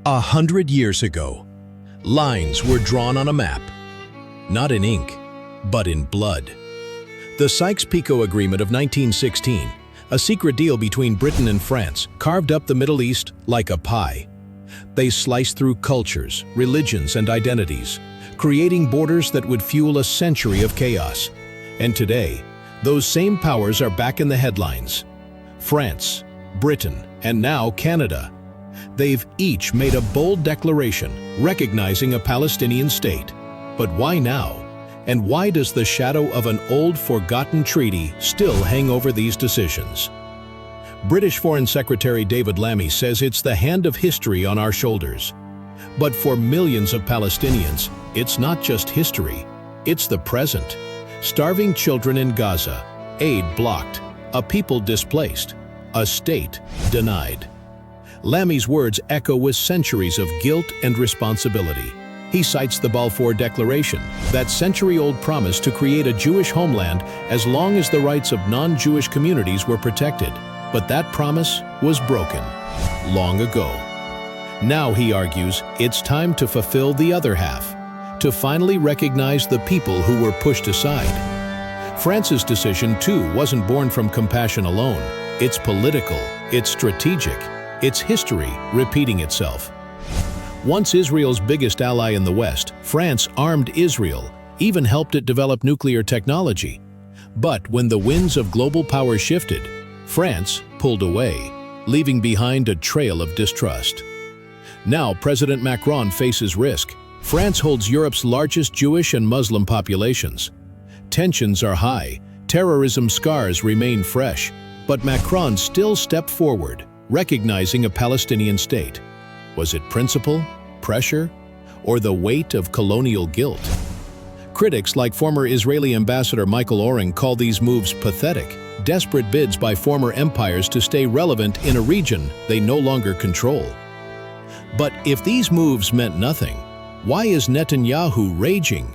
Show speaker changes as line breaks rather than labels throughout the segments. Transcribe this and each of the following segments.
100 years ago, lines were drawn on a map, not in ink, but in blood. The Sykes-Picot Agreement of 1916, a secret deal between Britain and France, carved up the Middle East like a pie. They sliced through cultures, religions, and identities, creating borders that would fuel a century of chaos. And today, those same powers are back in the headlines. France, Britain, and now Canada. They've each made a bold declaration recognizing a Palestinian state. But why now? And why does the shadow of an old, forgotten treaty still hang over these decisions? British Foreign Secretary David Lammy says it's the hand of history on our shoulders. But for millions of Palestinians, it's not just history, it's the present. Starving children in Gaza, aid blocked, a people displaced, a state denied. Lammy's words echo with centuries of guilt and responsibility. He cites the Balfour Declaration, that century-old promise to create a Jewish homeland as long as the rights of non-Jewish communities were protected. But that promise was broken long ago. Now, he argues, it's time to fulfill the other half, to finally recognize the people who were pushed aside. France's decision, too, wasn't born from compassion alone. It's political, it's strategic, it's history repeating itself. Once Israel's biggest ally in the West, France armed Israel, even helped it develop nuclear technology. But when the winds of global power shifted, France pulled away, leaving behind a trail of distrust. Now President Macron faces risk. France holds Europe's largest Jewish and Muslim populations. Tensions are high, terrorism scars remain fresh, but Macron still stepped forward, recognizing a Palestinian state. Was it principle, pressure, or the weight of colonial guilt? Critics like former Israeli Ambassador Michael Oren call these moves pathetic, desperate bids by former empires to stay relevant in a region they no longer control. But if these moves meant nothing, why is Netanyahu raging?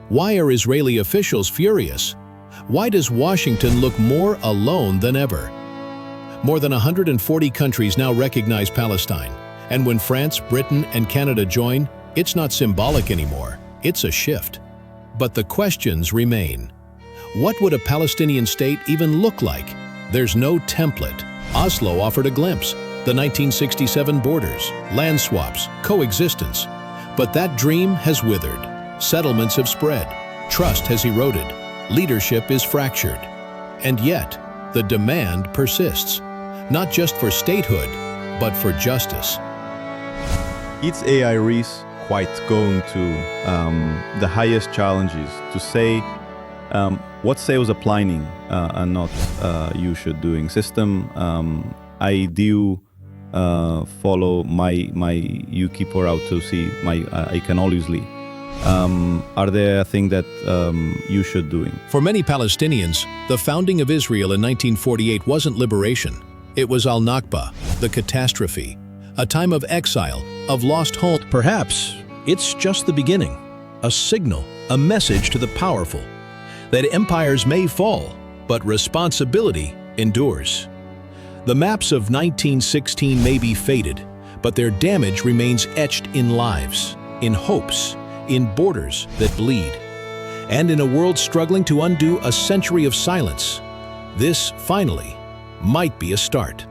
Why are Israeli officials furious? Why does Washington look more alone than ever? More than 140 countries now recognize Palestine, and when France, Britain, and Canada join, it's not symbolic anymore, it's a shift. But the questions remain. What would a Palestinian state even look like? There's no template. Oslo offered a glimpse, the 1967 borders, land swaps, coexistence. But that dream has withered. Settlements have spread, trust has eroded, leadership is fractured. And yet, the demand persists, not just for statehood, but for justice.
Is AI race quite going to the highest challenges to say what sales applying and not you should doing system? I do follow my you keep or out to see my I can always leave. Are there things that you should doing?
For many Palestinians, the founding of Israel in 1948 wasn't liberation. It was al-Nakba, the catastrophe, a time of exile, of lost home. Perhaps it's just the beginning, a signal, a message to the powerful, that empires may fall, but responsibility endures. The maps of 1916 may be faded, but their damage remains etched in lives, in hopes, in borders that bleed. And in a world struggling to undo a century of silence, this, finally, might be a start.